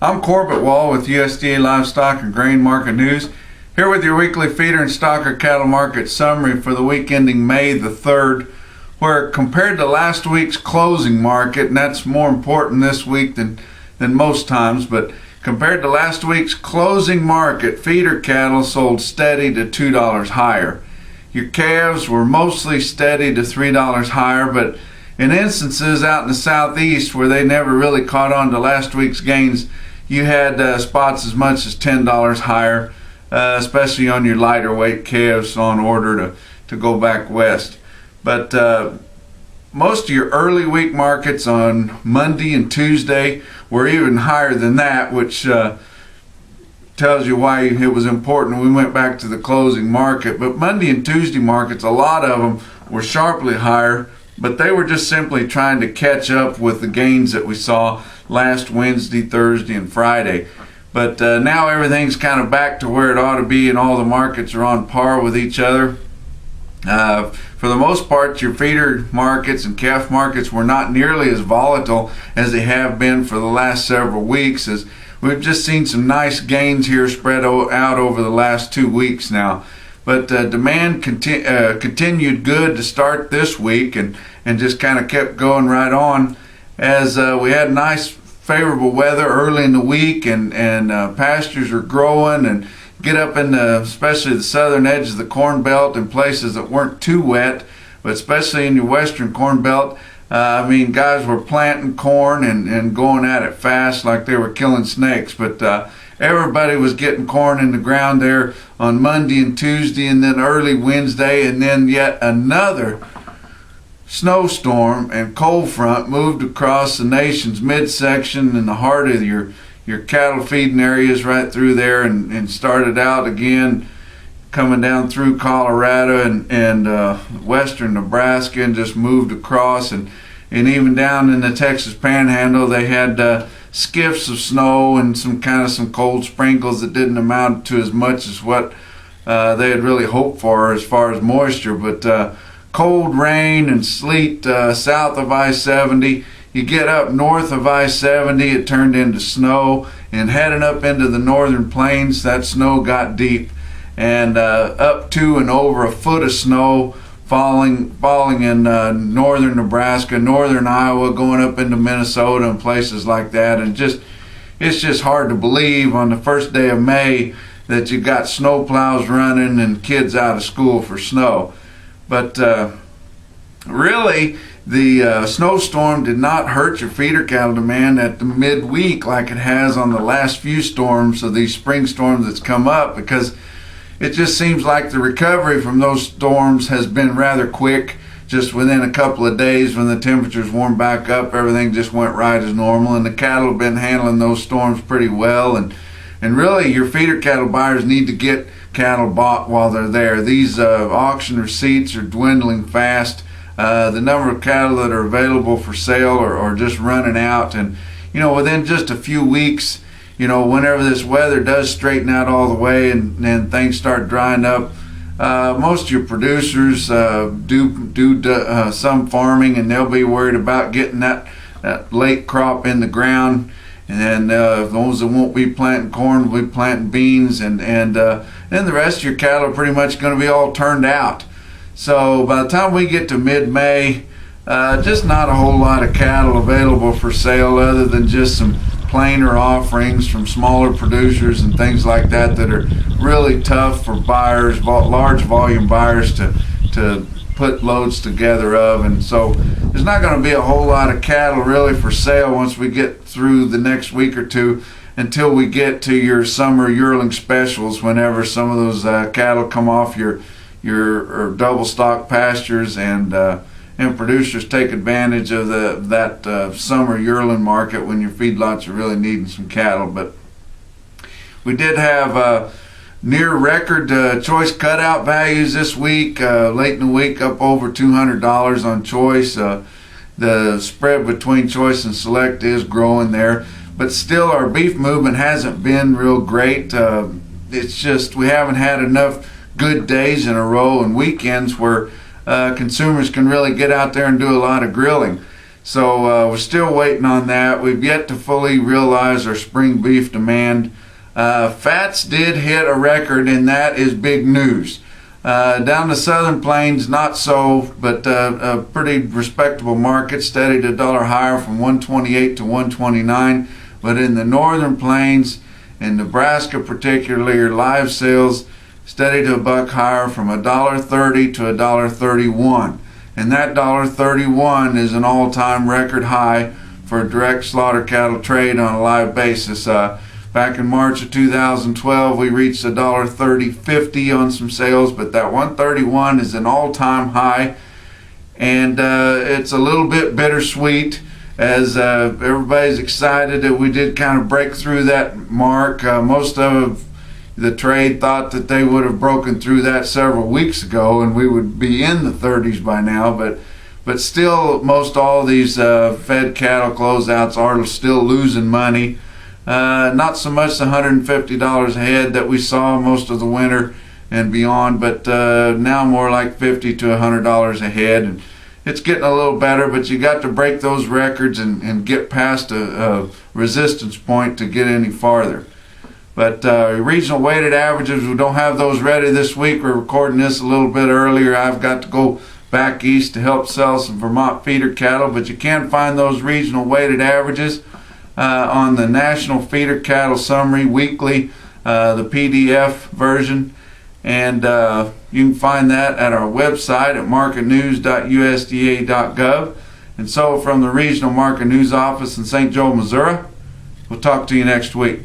I'm Corbett Wall with USDA Livestock and Grain Market News, here with your weekly feeder and stocker cattle market summary for the week ending May the 3rd, where compared to last week's closing market, and that's more important this week than most times, but compared to last week's closing market, feeder cattle sold steady to $2 higher. Your calves were mostly steady to $3 higher, but in instances out in the southeast where they never really caught on to last week's gains, you had spots as much as $10 higher, especially on your lighter weight calves on order to go back west. But most of your early week markets on Monday and Tuesday were even higher than that, which tells you why it was important we went back to the closing market. But Monday and Tuesday markets, a lot of them were sharply higher, but they were just simply trying to catch up with the gains that we saw last Wednesday, Thursday, and Friday. But now everything's kind of back to where it ought to be, and all the markets are on par with each other. For the most part, your feeder markets and calf markets were not nearly as volatile as they have been for the last several weeks, as we've just seen some nice gains here spread out over the last 2 weeks now. But demand continued good to start this week, and just kind of kept going right on as we had nice favorable weather early in the week, and pastures are growing, and get up in especially the southern edge of the corn belt in places that weren't too wet, but especially in your western corn belt. Guys were planting corn and going at it fast like they were killing snakes, but everybody was getting corn in the ground there on Monday and Tuesday, and then early Wednesday, and then yet another snowstorm and cold front moved across the nation's midsection in the heart of your cattle feeding areas right through there, and started out again coming down through Colorado and western Nebraska, and just moved across, and even down in the Texas Panhandle they had skiffs of snow and some cold sprinkles that didn't amount to as much as what they had really hoped for as far as moisture. But cold rain and sleet south of I-70. You get up north of I-70, it turned into snow, and heading up into the northern plains, that snow got deep, and up to and over a foot of snow falling in northern Nebraska, northern Iowa, going up into Minnesota and places like that. And it's just hard to believe on the first day of May that you got snow plows running and kids out of school for snow. But really, the snowstorm did not hurt your feeder cattle demand at the midweek like it has on the last few storms of these spring storms that's come up, because it just seems like the recovery from those storms has been rather quick. Just within a couple of days, when the temperatures warmed back up, everything just went right as normal, and the cattle have been handling those storms pretty well. And really, your feeder cattle buyers need to get cattle bought while they're there. These auction receipts are dwindling fast. The number of cattle that are available for sale are just running out, and within just a few weeks, whenever this weather does straighten out all the way and things start drying up, most of your producers do some farming, and they'll be worried about getting that late crop in the ground. And then those that won't be planting corn will be planting beans, and then the rest of your cattle are pretty much going to be all turned out. So by the time we get to mid-May, just not a whole lot of cattle available for sale, other than just some plainer offerings from smaller producers and things like that are really tough for buyers, large volume buyers, to put loads together of. And so there's not going to be a whole lot of cattle really for sale once we get through the next week or two, until we get to your summer yearling specials, whenever some of those cattle come off your double stock pastures, and producers take advantage of that summer yearling market when your feedlots are really needing some cattle. But we did have near record choice cutout values this week, late in the week, up over $200 on choice. The spread between choice and select is growing there, but still our beef movement hasn't been real great. It's just we haven't had enough good days in a row and weekends where consumers can really get out there and do a lot of grilling. So we're still waiting on that. We've yet to fully realize our spring beef demand. Fats did hit a record, and that is big news. Down the southern plains, not so, but a pretty respectable market, steadied $1 higher from 128 to 129. But in the northern plains, in Nebraska particularly, your live sales steadied to $1 higher from $1.30 to $1.31. And that $1.31 is an all-time record high for direct slaughter cattle trade on a live basis. Back in March of 2012, we reached $1.30.50 on some sales, but that 131 is an all-time high, and it's a little bit bittersweet as everybody's excited that we did kind of break through that mark. Most of the trade thought that they would have broken through that several weeks ago, and we would be in the 30s by now, but still, most all these fed cattle closeouts are still losing money. Not so much the $150 a head that we saw most of the winter and beyond, but now more like $50 to $100 a head. And it's getting a little better, but you got to break those records and get past a resistance point to get any farther. But regional weighted averages, we don't have those ready this week. We're recording this a little bit earlier. I've got to go back east to help sell some Vermont feeder cattle, but you can find those regional weighted averages on the National Feeder Cattle Summary Weekly, the PDF version, and you can find that at our website at marketnews.usda.gov. And so from the Regional Market News Office in St. Joe, Missouri, we'll talk to you next week.